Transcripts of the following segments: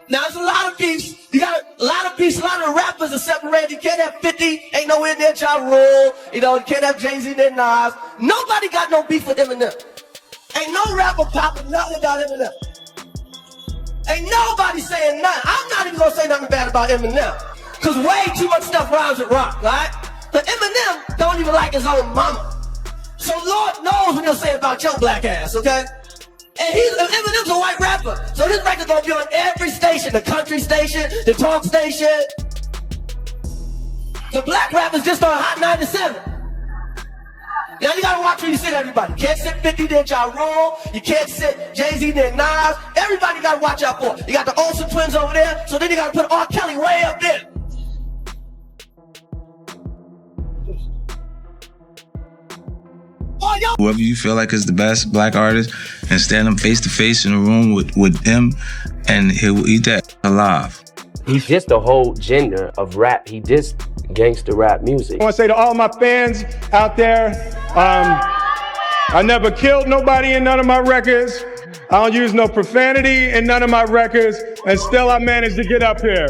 Now, there's a lot of beefs. You got a lot of beefs. A lot of rappers are separated. You can't have 50. Ain't nowhere near Ja Rule. You know, you can't have Jay-Z near Nas. Nobody got no beef with Eminem. Ain't no rapper popping nothing about Eminem. Ain't nobody saying nothing. I'm not even gonna say nothing bad about Eminem. Cause way too much stuff rhymes with rock, right? But Eminem don't even like his own mama. So Lord knows what he'll say about your black ass, okay? And Eminem's a white rapper. So this record gonna be on every station, the country station, the talk station. The black rappers just on Hot 97. Now you gotta watch where you sit, everybody. You can't sit 50 near Ja Rule. You can't sit Jay-Z near Nas. Everybody gotta watch out for. You got the Olsen twins over there, so then you gotta put R. Kelly way up there. Whoever you feel like is the best black artist, and stand them face to face in a room with him, and he'll eat that alive. He dissed the whole genre of rap. He dissed gangster rap music. I want to say to all my fans out there, I never killed nobody in none of my records. I don't use no profanity in none of my records, and still I managed to get up here.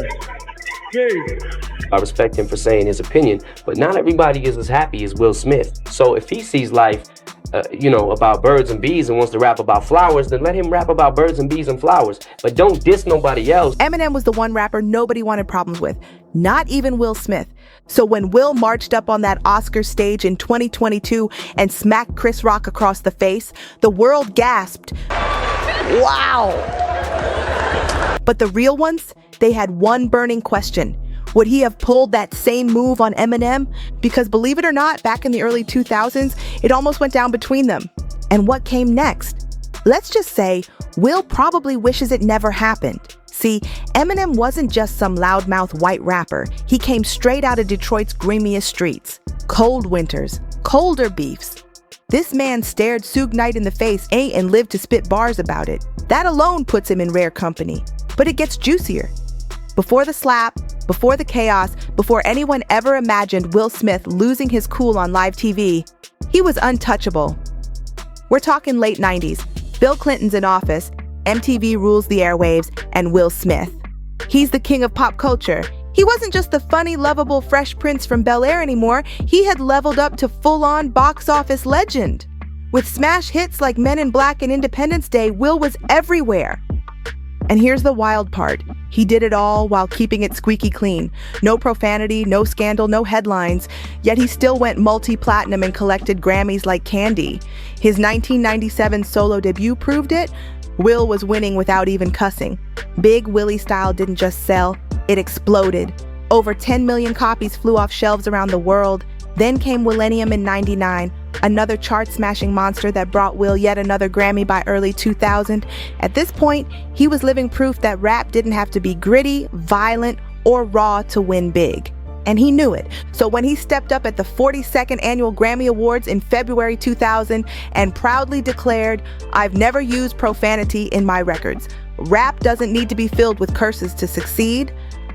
Peace. I respect him for saying his opinion, but not everybody is as happy as Will Smith. So if he sees life, about birds and bees and wants to rap about flowers, then let him rap about birds and bees and flowers. But don't diss nobody else. Eminem was the one rapper nobody wanted problems with, not even Will Smith. So when Will marched up on that Oscar stage in 2022 and smacked Chris Rock across the face, the world gasped, wow. But the real ones, they had one burning question. Would he have pulled that same move on Eminem? Because believe it or not, back in the early 2000s, it almost went down between them. And what came next? Let's just say, Will probably wishes it never happened. See, Eminem wasn't just some loudmouth white rapper. He came straight out of Detroit's grimiest streets. Cold winters, colder beefs. This man stared Suge Knight in the face, and lived to spit bars about it. That alone puts him in rare company. But it gets juicier. Before the slap, before the chaos, before anyone ever imagined Will Smith losing his cool on live TV, he was untouchable. We're talking late 90s. Bill Clinton's in office, MTV rules the airwaves, and Will Smith. He's the king of pop culture. He wasn't just the funny, lovable Fresh Prince from Bel-Air anymore. He had leveled up to full-on box office legend. With smash hits like Men in Black and Independence Day, Will was everywhere. And here's the wild part. He did it all while keeping it squeaky clean. No profanity, no scandal, no headlines. Yet he still went multi-platinum and collected Grammys like candy. His 1997 solo debut proved it. Will was winning without even cussing. Big Willie style didn't just sell, it exploded. Over 10 million copies flew off shelves around the world. Then came Millennium in '99, another chart-smashing monster that brought Will yet another Grammy by early 2000. At this point, he was living proof that rap didn't have to be gritty, violent, or raw to win big. And he knew it. So when he stepped up at the 42nd Annual Grammy Awards in February 2000 and proudly declared, "I've never used profanity in my records. Rap doesn't need to be filled with curses to succeed,"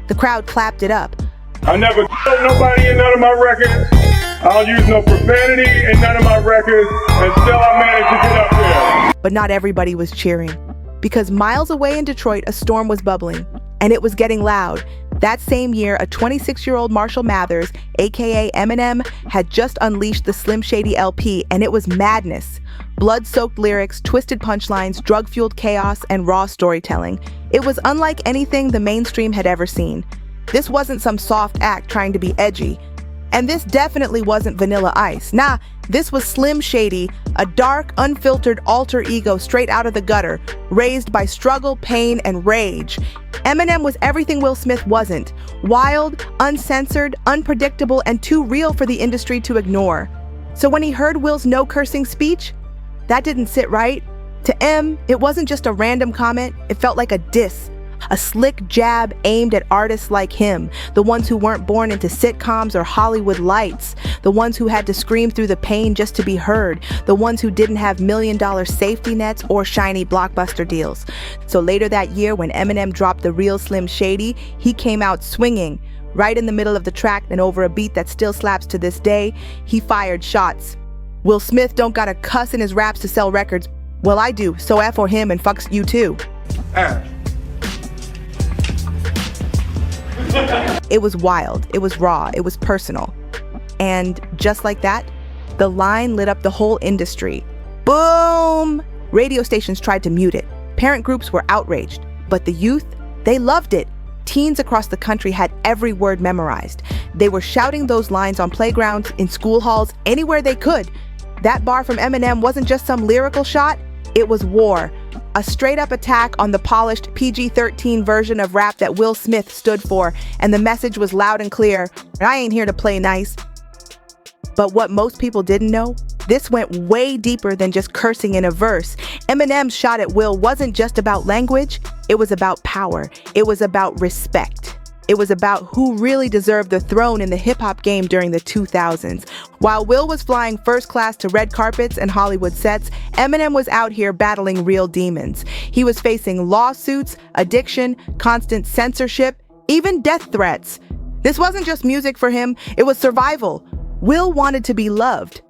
the crowd clapped it up. I never killed nobody in none of my records. I don't use no profanity in none of my records, and still I managed to get up there. But not everybody was cheering. Because miles away in Detroit, a storm was bubbling, and it was getting loud. That same year, a 26-year-old Marshall Mathers, aka Eminem, had just unleashed the Slim Shady LP, and it was madness. Blood-soaked lyrics, twisted punchlines, drug-fueled chaos, and raw storytelling. It was unlike anything the mainstream had ever seen. This wasn't some soft act trying to be edgy. And this definitely wasn't Vanilla Ice. Nah, this was Slim Shady, a dark, unfiltered alter ego straight out of the gutter, raised by struggle, pain, and rage. Eminem was everything Will Smith wasn't. Wild, uncensored, unpredictable, and too real for the industry to ignore. So when he heard Will's no-cursing speech, that didn't sit right. To M, it wasn't just a random comment, it felt like a diss. A slick jab aimed at artists like him, the ones who weren't born into sitcoms or Hollywood lights, the ones who had to scream through the pain just to be heard, the ones who didn't have million-dollar safety nets or shiny blockbuster deals. So later that year, when Eminem dropped the Real Slim Shady, he came out swinging. Right in the middle of the track and over a beat that still slaps to this day, he fired shots. Will Smith don't gotta cuss in his raps to sell records. Well, I do, so F for him and fucks you too. It was wild, it was raw, it was personal. And just like that, the line lit up the whole industry. Boom! Radio stations tried to mute it. Parent groups were outraged. But the youth, they loved it. Teens across the country had every word memorized. They were shouting those lines on playgrounds, in school halls, anywhere they could. That bar from Eminem wasn't just some lyrical shot, it was war. A straight-up attack on the polished PG-13 version of rap that Will Smith stood for, and the message was loud and clear: I ain't here to play nice. But what most people didn't know, this went way deeper than just cursing in a verse. Eminem's shot at Will wasn't just about language, it was about power. It was about respect. It was about who really deserved the throne in the hip-hop game during the 2000s. While Will was flying first class to red carpets and Hollywood sets, Eminem was out here battling real demons. He was facing lawsuits, addiction, constant censorship, even death threats. This wasn't just music for him, it was survival. Will wanted to be loved.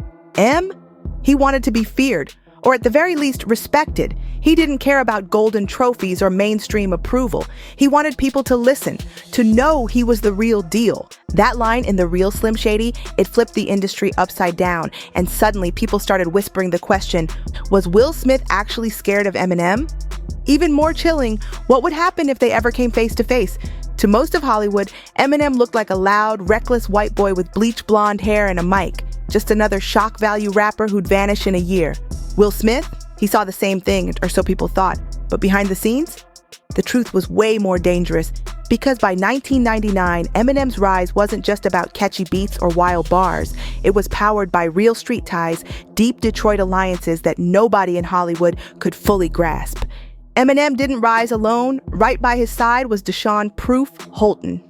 He wanted to be feared, or at the very least respected. He didn't care about golden trophies or mainstream approval. He wanted people to listen, to know he was the real deal. That line in the Real Slim Shady, it flipped the industry upside down, and suddenly people started whispering the question, was Will Smith actually scared of Eminem? Even more chilling, what would happen if they ever came face to face? To most of Hollywood, Eminem looked like a loud, reckless white boy with bleach blonde hair and a mic. Just another shock value rapper who'd vanish in a year. Will Smith? He saw the same thing, or so people thought. But behind the scenes, the truth was way more dangerous, because by 1999, Eminem's rise wasn't just about catchy beats or wild bars. It was powered by real street ties, deep Detroit alliances that nobody in Hollywood could fully grasp. Eminem didn't rise alone. Right by his side was Deshaun "Proof" Holton.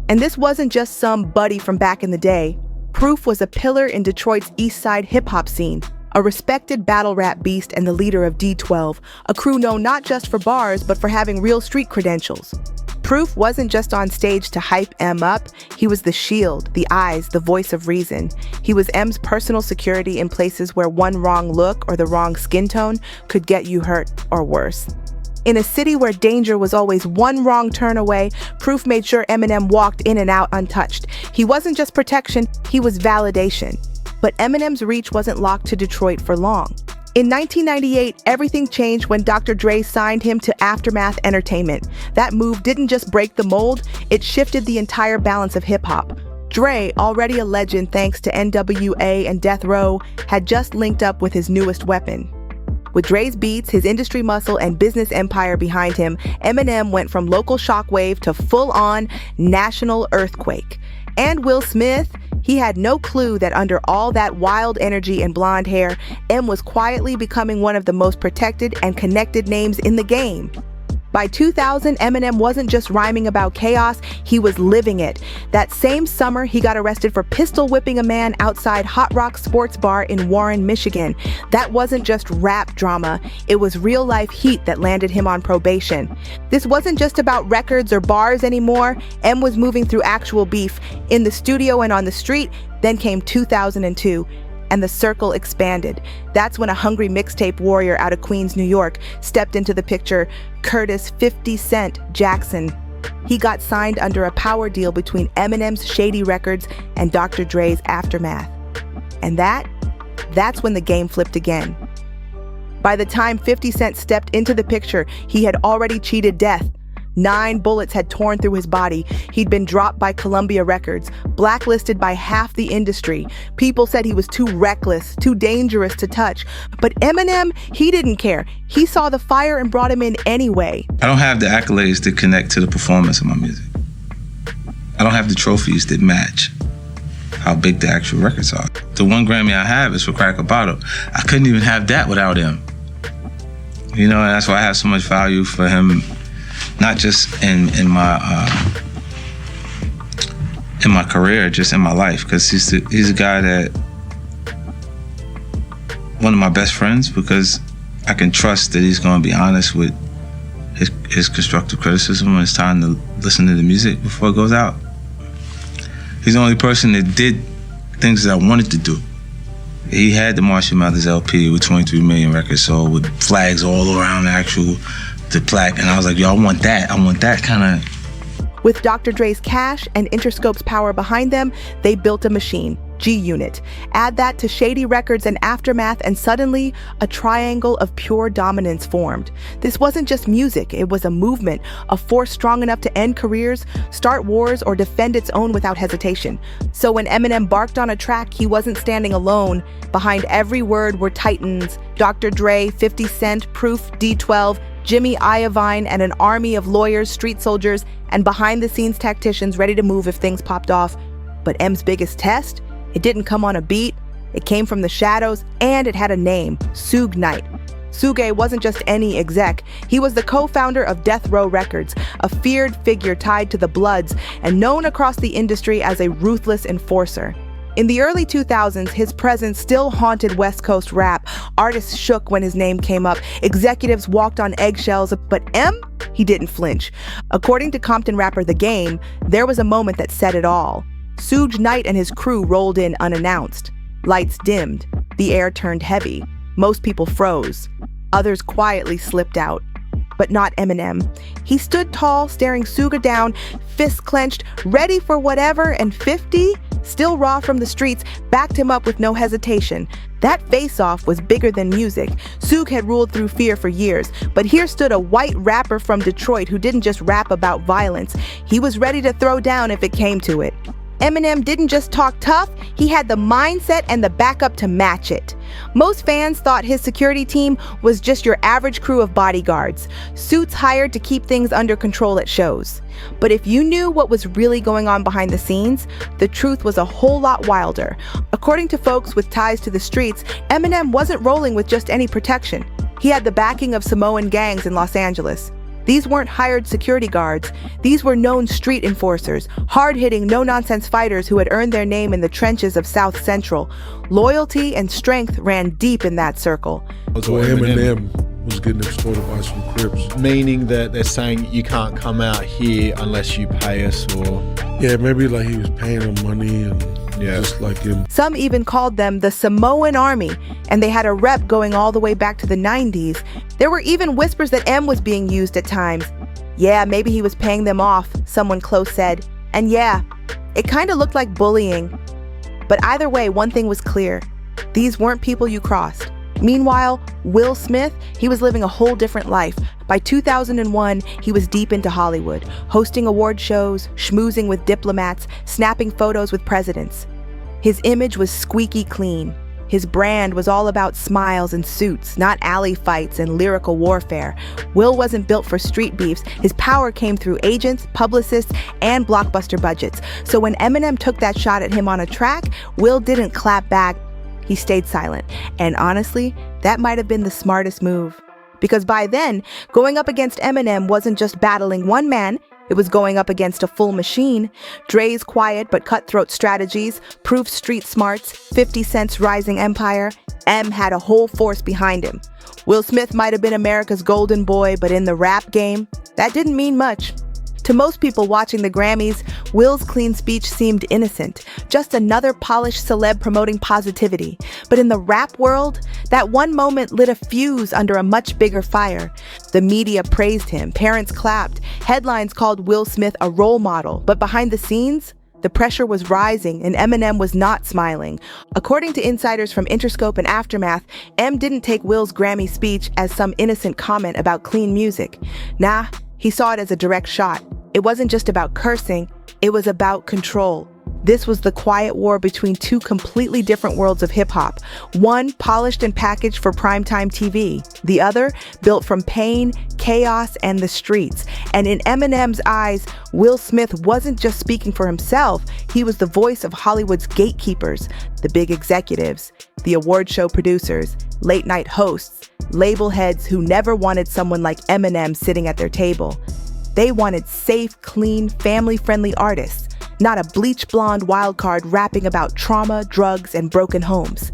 And this wasn't just some buddy from back in the day. Proof was a pillar in Detroit's East Side hip-hop scene, a respected battle rap beast and the leader of D12, a crew known not just for bars, but for having real street credentials. Proof wasn't just on stage to hype M up, he was the shield, the eyes, the voice of reason. He was M's personal security in places where one wrong look or the wrong skin tone could get you hurt or worse. In a city where danger was always one wrong turn away, Proof made sure Eminem walked in and out untouched. He wasn't just protection, he was validation. But Eminem's reach wasn't locked to Detroit for long. In 1998, everything changed when Dr. Dre signed him to Aftermath Entertainment. That move didn't just break the mold, it shifted the entire balance of hip-hop. Dre, already a legend thanks to NWA and Death Row, had just linked up with his newest weapon. With Dre's beats, his industry muscle, and business empire behind him, Eminem went from local shockwave to full-on national earthquake. And Will Smith, he had no clue that under all that wild energy and blonde hair, M was quietly becoming one of the most protected and connected names in the game. By 2000, Eminem wasn't just rhyming about chaos, he was living it. That same summer, he got arrested for pistol whipping a man outside Hot Rock Sports Bar in Warren, Michigan. That wasn't just rap drama, it was real-life heat that landed him on probation. This wasn't just about records or bars anymore. M was moving through actual beef, in the studio and on the street. Then came 2002. And the circle expanded. That's when a hungry mixtape warrior out of Queens, New York, stepped into the picture, Curtis 50 Cent Jackson. He got signed under a power deal between Eminem's Shady Records and Dr. Dre's Aftermath. And that's when the game flipped again. By the time 50 Cent stepped into the picture, he had already cheated death. 9 bullets had torn through his body. He'd been dropped by Columbia Records, blacklisted by half the industry. People said he was too reckless, too dangerous to touch. But Eminem, he didn't care. He saw the fire and brought him in anyway. I don't have the accolades to connect to the performance of my music. I don't have the trophies that match how big the actual records are. The one Grammy I have is for Crack a Bottle. I couldn't even have that without him. You know, and that's why I have so much value for him. Not just in my career, just in my life, because he's a guy that, one of my best friends, because I can trust that he's going to be honest with his constructive criticism when it's time to listen to the music before it goes out. He's the only person that did things that I wanted to do. He had the Marshall Mathers LP with 23 million records sold, with flags all around the plaque, and I was like, yo, I want that kind of. With Dr. Dre's cash and Interscope's power behind them, they built a machine, G-Unit. Add that to Shady Records and Aftermath, and suddenly, a triangle of pure dominance formed. This wasn't just music, it was a movement, a force strong enough to end careers, start wars, or defend its own without hesitation. So when Eminem barked on a track, he wasn't standing alone. Behind every word were titans, Dr. Dre, 50 Cent, Proof, D12, Jimmy Iovine, and an army of lawyers, street soldiers, and behind-the-scenes tacticians ready to move if things popped off. But M's biggest test? It didn't come on a beat, it came from the shadows, and it had a name, Suge Knight. Suge wasn't just any exec, he was the co-founder of Death Row Records, a feared figure tied to the Bloods, and known across the industry as a ruthless enforcer. In the early 2000s, his presence still haunted West Coast rap. Artists shook when his name came up, executives walked on eggshells, but M? He didn't flinch. According to Compton rapper The Game, there was a moment that said it all. Suge Knight and his crew rolled in unannounced. Lights dimmed. The air turned heavy. Most people froze. Others quietly slipped out. But not Eminem. He stood tall, staring Suge down, fists clenched, ready for whatever, and 50, still raw from the streets, backed him up with no hesitation. That face-off was bigger than music. Suge had ruled through fear for years, but here stood a white rapper from Detroit who didn't just rap about violence. He was ready to throw down if it came to it. Eminem didn't just talk tough, he had the mindset and the backup to match it. Most fans thought his security team was just your average crew of bodyguards, suits hired to keep things under control at shows. But if you knew what was really going on behind the scenes, the truth was a whole lot wilder. According to folks with ties to the streets, Eminem wasn't rolling with just any protection. He had the backing of Samoan gangs in Los Angeles. These weren't hired security guards. These were known street enforcers, hard-hitting, no-nonsense fighters who had earned their name in the trenches of South Central. Loyalty and strength ran deep in that circle. So Eminem was getting extorted by some Crips. Meaning that they're saying you can't come out here unless you pay us, or... Yeah, maybe like he was paying them money and just like him. Some even called them the Samoan Army, and they had a rep going all the way back to the 90s. There were even whispers that M was being used at times. Yeah, maybe he was paying them off, someone close said. And yeah, it kind of looked like bullying. But either way, one thing was clear. These weren't people you crossed. Meanwhile, Will Smith, he was living a whole different life. By 2001, he was deep into Hollywood, hosting award shows, schmoozing with diplomats, snapping photos with presidents. His image was squeaky clean. His brand was all about smiles and suits, not alley fights and lyrical warfare. Will wasn't built for street beefs. His power came through agents, publicists, and blockbuster budgets. So when Eminem took that shot at him on a track, Will didn't clap back. He stayed silent. And honestly, that might have been the smartest move. Because by then, going up against Eminem wasn't just battling one man, it was going up against a full machine. Dre's quiet but cutthroat strategies, Proof's street smarts, 50 Cent's rising empire. M had a whole force behind him. Will Smith might have been America's golden boy, but in the rap game, that didn't mean much. To most people watching the Grammys, Will's clean speech seemed innocent, just another polished celeb promoting positivity. But in the rap world, that one moment lit a fuse under a much bigger fire. The media praised him, parents clapped, headlines called Will Smith a role model, but behind the scenes, the pressure was rising and Eminem was not smiling. According to insiders from Interscope and Aftermath, M didn't take Will's Grammy speech as some innocent comment about clean music. Nah, he saw it as a direct shot. It wasn't just about cursing, it was about control. This was the quiet war between two completely different worlds of hip-hop. One polished and packaged for primetime TV. The other built from pain, chaos, and the streets. And in Eminem's eyes, Will Smith wasn't just speaking for himself. He was the voice of Hollywood's gatekeepers, the big executives, the award show producers, late-night hosts, label heads who never wanted someone like Eminem sitting at their table. They wanted safe, clean, family-friendly artists, not a bleach blonde wildcard rapping about trauma, drugs, and broken homes.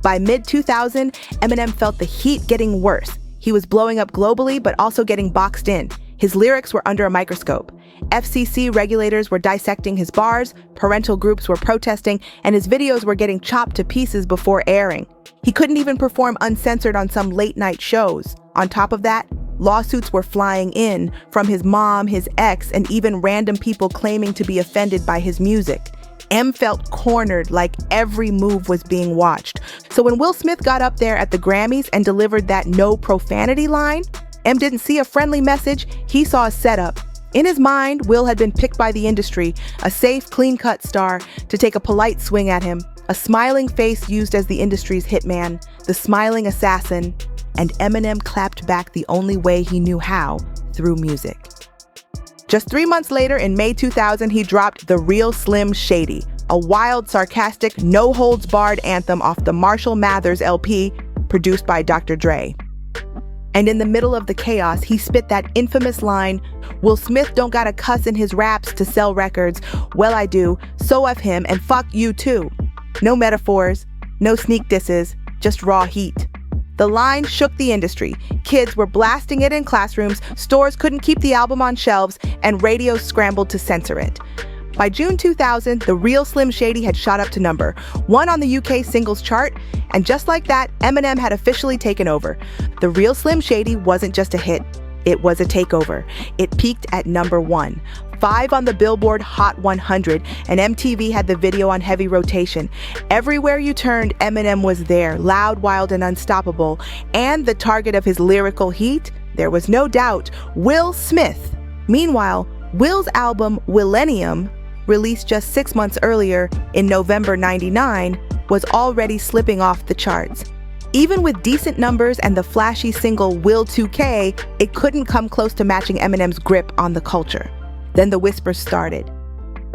By mid-2000, Eminem felt the heat getting worse. He was blowing up globally, but also getting boxed in. His lyrics were under a microscope. FCC regulators were dissecting his bars, parental groups were protesting, and his videos were getting chopped to pieces before airing. He couldn't even perform uncensored on some late-night shows. On top of that, Lawsuits were flying in from his mom, his ex, and even random people claiming to be offended by his music. M felt cornered, like every move was being watched. So when Will Smith got up there at the Grammys and delivered that no profanity line, M didn't see a friendly message, he saw a setup. In his mind, Will had been picked by the industry, a safe, clean-cut star, to take a polite swing at him, a smiling face used as the industry's hitman, the smiling assassin, and Eminem clapped back the only way he knew how, through music. Just 3 months later, in May 2000, he dropped The Real Slim Shady, a wild, sarcastic, no-holds-barred anthem off the Marshall Mathers LP, produced by Dr. Dre. And in the middle of the chaos, he spit that infamous line, "Will Smith don't gotta cuss in his raps to sell records. Well, I do. So F him, and fuck you too." No metaphors, no sneak disses, just raw heat. The line shook the industry. Kids were blasting it in classrooms, stores couldn't keep the album on shelves, and radios scrambled to censor it. By June 2000, The Real Slim Shady had shot up to number 1 on the UK singles chart, and just like that, Eminem had officially taken over. The Real Slim Shady wasn't just a hit, it was a takeover. It peaked at number 1, 5 on the Billboard Hot 100, and MTV had the video on heavy rotation. Everywhere you turned, Eminem was there, loud, wild, and unstoppable. And the target of his lyrical heat? There was no doubt, Will Smith. Meanwhile, Will's album, Willennium, released just 6 months earlier, in November '99, was already slipping off the charts. Even with decent numbers and the flashy single Will 2K, it couldn't come close to matching Eminem's grip on the culture. Then the whispers started.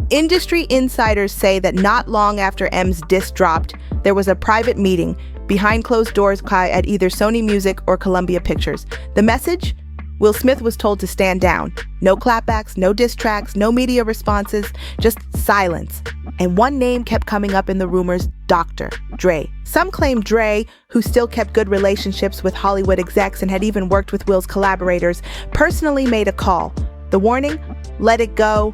Industry insiders say that not long after M's diss dropped, there was a private meeting behind closed doors at either Sony Music or Columbia Pictures. The message? Will Smith was told to stand down. No clapbacks, no diss tracks, no media responses, just silence. And one name kept coming up in the rumors, Dr. Dre. Some claim Dre, who still kept good relationships with Hollywood execs and had even worked with Will's collaborators, personally made a call. The warning? Let it go.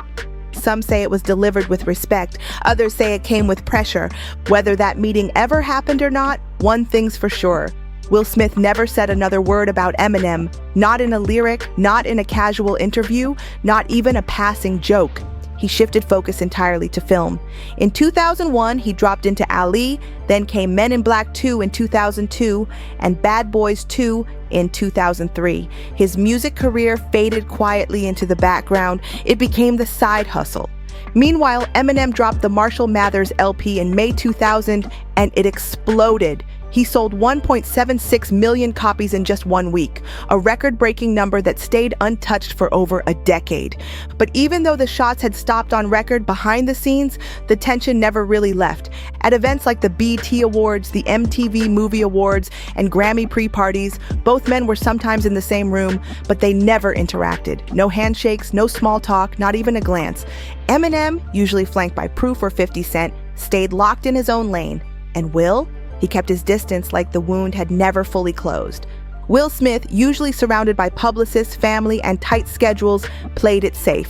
Some say it was delivered with respect. Others say it came with pressure. Whether that meeting ever happened or not, one thing's for sure. Will Smith never said another word about Eminem, not in a lyric, not in a casual interview, not even a passing joke. He shifted focus entirely to film. In 2001, he dropped into Ali, then came Men in Black 2 in 2002, and Bad Boys 2 in 2003. His music career faded quietly into the background. It became the side hustle. Meanwhile, Eminem dropped the Marshall Mathers LP in May 2000, and it exploded. He sold 1.76 million copies in just 1 week, a record-breaking number that stayed untouched for over a decade. But even though the shots had stopped on record behind the scenes, the tension never really left. At events like the BET Awards, the MTV Movie Awards, and Grammy pre-parties, both men were sometimes in the same room, but they never interacted. No handshakes, no small talk, not even a glance. Eminem, usually flanked by Proof or 50 Cent, stayed locked in his own lane. And Will? He kept his distance like the wound had never fully closed. Will Smith, usually surrounded by publicists, family, and tight schedules, played it safe.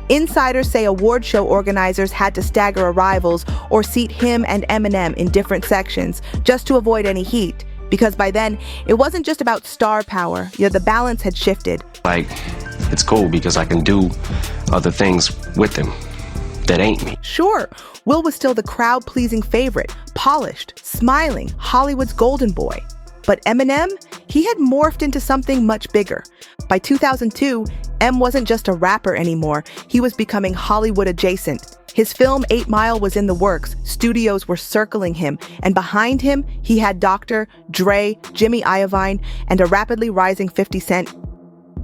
Insiders say award show organizers had to stagger arrivals or seat him and Eminem in different sections just to avoid any heat. Because by then, it wasn't just about star power. The balance had shifted. Like, it's cool because I can do other things with him that ain't me. Sure, Will was still the crowd-pleasing favorite, polished, smiling, Hollywood's golden boy. But Eminem, he had morphed into something much bigger. By 2002, M wasn't just a rapper anymore. He was becoming Hollywood adjacent. His film 8 Mile was in the works. Studios were circling him. And behind him, he had Dr. Dre, Jimmy Iovine, and a rapidly rising 50 Cent.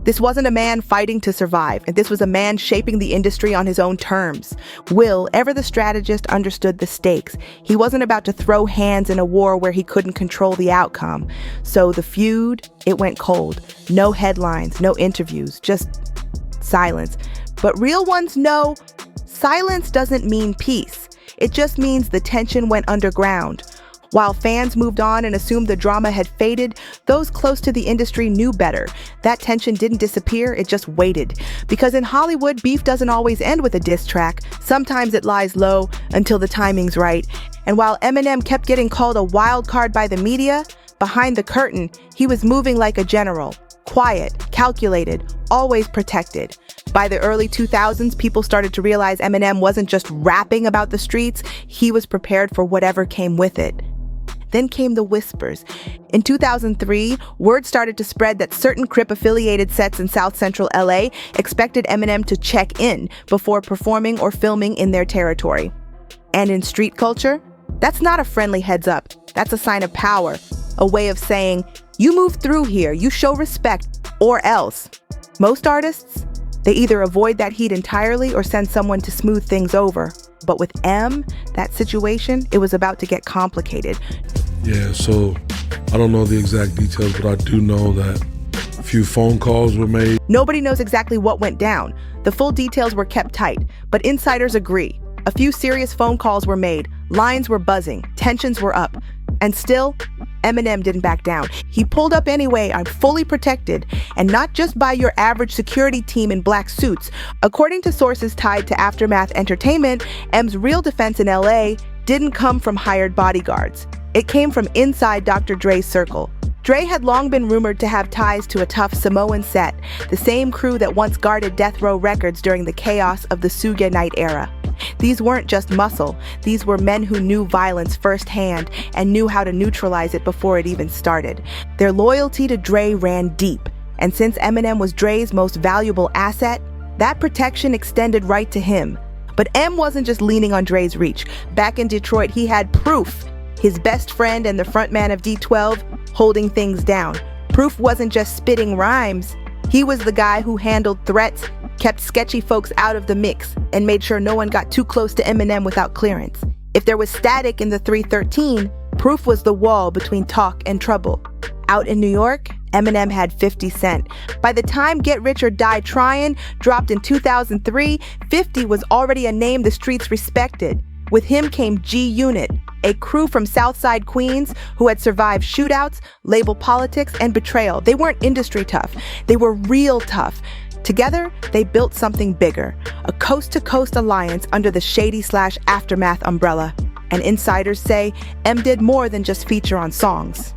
This wasn't a man fighting to survive, and this was a man shaping the industry on his own terms. Will, ever the strategist, understood the stakes. He wasn't about to throw hands in a war where he couldn't control the outcome. So the feud, it went cold. No headlines, no interviews, just silence. But real ones know silence doesn't mean peace. It just means the tension went underground. While fans moved on and assumed the drama had faded, those close to the industry knew better. That tension didn't disappear, it just waited. Because in Hollywood, beef doesn't always end with a diss track. Sometimes it lies low until the timing's right. And while Eminem kept getting called a wild card by the media, behind the curtain, he was moving like a general. Quiet, calculated, always protected. By the early 2000s, people started to realize Eminem wasn't just rapping about the streets, he was prepared for whatever came with it. Then came the whispers. In 2003, word started to spread that certain Crip-affiliated sets in South Central LA expected Eminem to check in before performing or filming in their territory. And in street culture, that's not a friendly heads up. That's a sign of power, a way of saying, you move through here, you show respect, or else. Most artists, they either avoid that heat entirely or send someone to smooth things over. But with M, that situation, it was about to get complicated. Yeah, so I don't know the exact details, but I do know that a few phone calls were made. Nobody knows exactly what went down. The full details were kept tight, but insiders agree. A few serious phone calls were made, lines were buzzing, tensions were up. And still, Eminem didn't back down. He pulled up anyway, I'm fully protected, and not just by your average security team in black suits. According to sources tied to Aftermath Entertainment, M's real defense in LA didn't come from hired bodyguards. It came from inside Dr. Dre's circle. Dre had long been rumored to have ties to a tough Samoan set, the same crew that once guarded Death Row Records during the chaos of the Suge Knight era. These weren't just muscle, these were men who knew violence firsthand and knew how to neutralize it before it even started. Their loyalty to Dre ran deep, and since Eminem was Dre's most valuable asset, that protection extended right to him. But M wasn't just leaning on Dre's reach. Back in Detroit, he had proof. His best friend and the frontman of D12 holding things down. Proof wasn't just spitting rhymes. He was the guy who handled threats, kept sketchy folks out of the mix, and made sure no one got too close to Eminem without clearance. If there was static in the 313, Proof was the wall between talk and trouble. Out in New York, Eminem had 50 Cent. By the time Get Rich or Die Tryin' dropped in 2003, 50 was already a name the streets respected. With him came G-Unit, a crew from Southside Queens who had survived shootouts, label politics, and betrayal. They weren't industry tough, they were real tough. Together, they built something bigger, a coast-to-coast alliance under the Shady/Aftermath umbrella. And insiders say M did more than just feature on songs.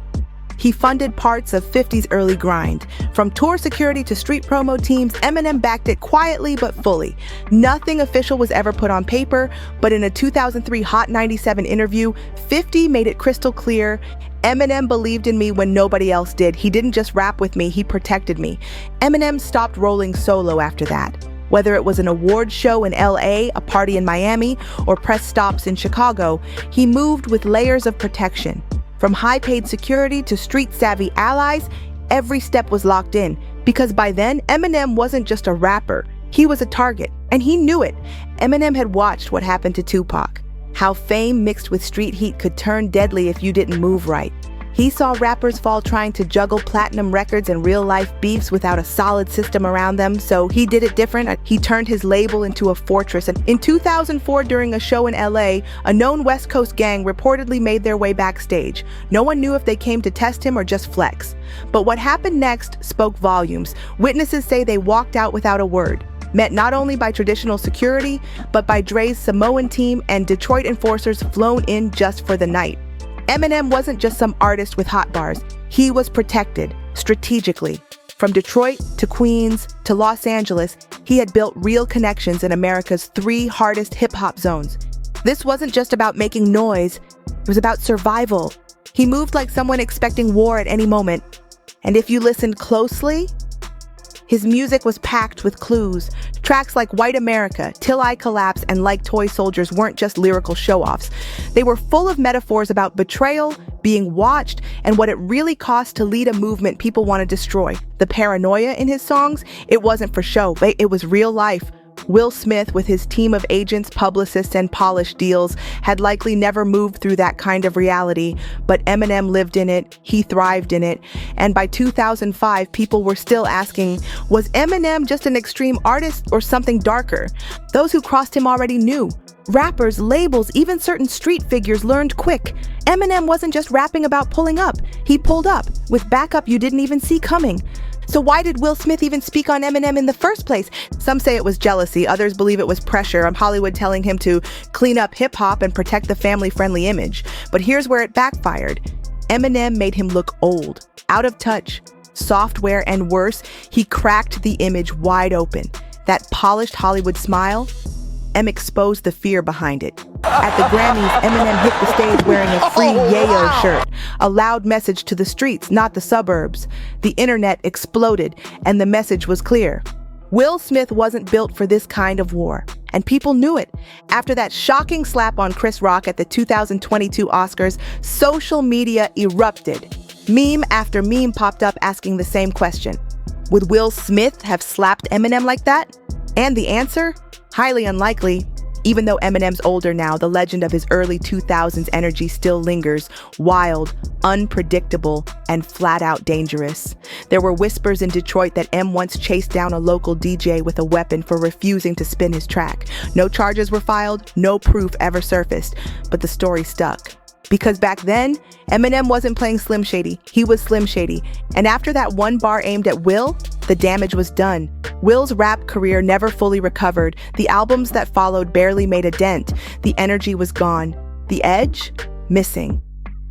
He funded parts of 50's early grind. From tour security to street promo teams, Eminem backed it quietly but fully. Nothing official was ever put on paper, but in a 2003 Hot 97 interview, 50 made it crystal clear, Eminem believed in me when nobody else did. He didn't just rap with me, he protected me. Eminem stopped rolling solo after that. Whether it was an award show in LA, a party in Miami, or press stops in Chicago, he moved with layers of protection. From high-paid security to street-savvy allies, every step was locked in. Because by then, Eminem wasn't just a rapper. He was a target, and he knew it. Eminem had watched what happened to Tupac. How fame mixed with street heat could turn deadly if you didn't move right. He saw rappers fall trying to juggle platinum records and real-life beefs without a solid system around them, so he did it different. He turned his label into a fortress. And in 2004, during a show in LA, a known West Coast gang reportedly made their way backstage. No one knew if they came to test him or just flex. But what happened next spoke volumes. Witnesses say they walked out without a word, met not only by traditional security, but by Dre's Samoan team and Detroit enforcers flown in just for the night. Eminem wasn't just some artist with hot bars. He was protected, strategically. From Detroit to Queens to Los Angeles, he had built real connections in America's 3 hardest hip-hop zones. This wasn't just about making noise, it was about survival. He moved like someone expecting war at any moment. And if you listened closely, his music was packed with clues. Tracks like White America, Till I Collapse, and Like Toy Soldiers weren't just lyrical show-offs. They were full of metaphors about betrayal, being watched, and what it really costs to lead a movement people want to destroy. The paranoia in his songs, it wasn't for show, it was real life. Will Smith, with his team of agents, publicists, and polished deals, had likely never moved through that kind of reality, but Eminem lived in it, he thrived in it, and by 2005, people were still asking, was Eminem just an extreme artist or something darker? Those who crossed him already knew. Rappers, labels, even certain street figures learned quick. Eminem wasn't just rapping about pulling up, he pulled up, with backup you didn't even see coming. So why did Will Smith even speak on Eminem in the first place? Some say it was jealousy, others believe it was pressure, Hollywood telling him to clean up hip-hop and protect the family-friendly image. But here's where it backfired. Eminem made him look old, out of touch. software, and worse, he cracked the image wide open. That polished Hollywood smile, M exposed the fear behind it. At the Grammys, Eminem hit the stage wearing a free yayo shirt, a loud message to the streets, not the suburbs. The internet exploded, and the message was clear. Will Smith wasn't built for this kind of war, and people knew it. After that shocking slap on Chris Rock at the 2022 Oscars, social media erupted. Meme after meme popped up asking the same question. Would Will Smith have slapped Eminem like that? And the answer? Highly unlikely. Even though Eminem's older now, the legend of his early 2000s energy still lingers, wild, unpredictable, and flat out dangerous. There were whispers in Detroit that M once chased down a local DJ with a weapon for refusing to spin his track. No charges were filed, no proof ever surfaced, but the story stuck. Because back then, Eminem wasn't playing Slim Shady, he was Slim Shady. And after that one bar aimed at Will, the damage was done. Will's rap career never fully recovered. The albums that followed barely made a dent. The energy was gone. The edge? Missing.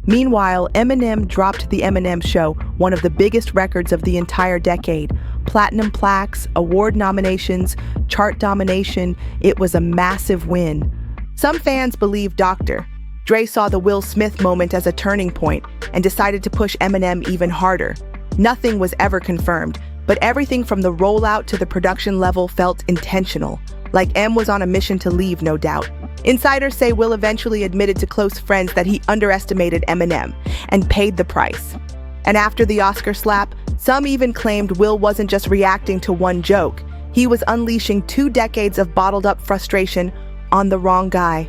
Meanwhile, Eminem dropped The Eminem Show, one of the biggest records of the entire decade. Platinum plaques, award nominations, chart domination. It was a massive win. Some fans believe Dr. Dre saw the Will Smith moment as a turning point and decided to push Eminem even harder. Nothing was ever confirmed, but everything from the rollout to the production level felt intentional, like M was on a mission to leave, no doubt. Insiders say Will eventually admitted to close friends that he underestimated Eminem and paid the price. And after the Oscar slap, some even claimed Will wasn't just reacting to one joke. He was unleashing 2 decades of bottled up frustration on the wrong guy.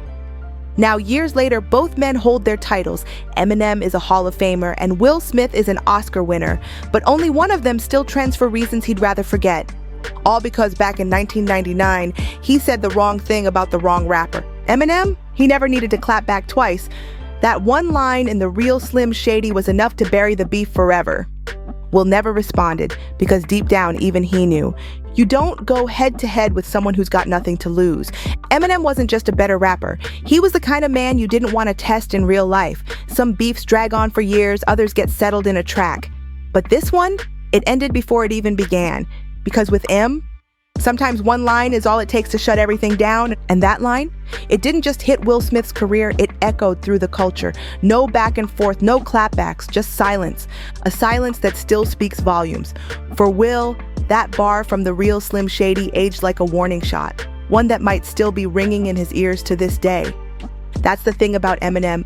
Now, years later, both men hold their titles. Eminem is a Hall of Famer and Will Smith is an Oscar winner, but only one of them still trends for reasons he'd rather forget. All because back in 1999, he said the wrong thing about the wrong rapper. Eminem? He never needed to clap back twice. That one line in the Real Slim Shady was enough to bury the beef forever. Will never responded because deep down, even he knew. You don't go head to head with someone who's got nothing to lose. Eminem wasn't just a better rapper. He was the kind of man you didn't want to test in real life. Some beefs drag on for years, others get settled in a track. But this one, it ended before it even began. Because with M, sometimes one line is all it takes to shut everything down. And that line, it didn't just hit Will Smith's career, it echoed through the culture. No back and forth, no clapbacks, just silence. A silence that still speaks volumes. For Will, that bar from the Real Slim Shady aged like a warning shot, one that might still be ringing in his ears to this day. That's the thing about Eminem.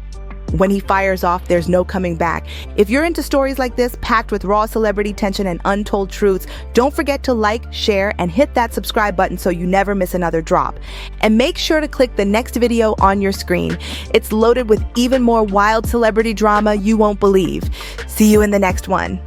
When he fires off, there's no coming back. If you're into stories like this, packed with raw celebrity tension and untold truths, don't forget to like, share, and hit that subscribe button so you never miss another drop. And make sure to click the next video on your screen. It's loaded with even more wild celebrity drama you won't believe. See you in the next one.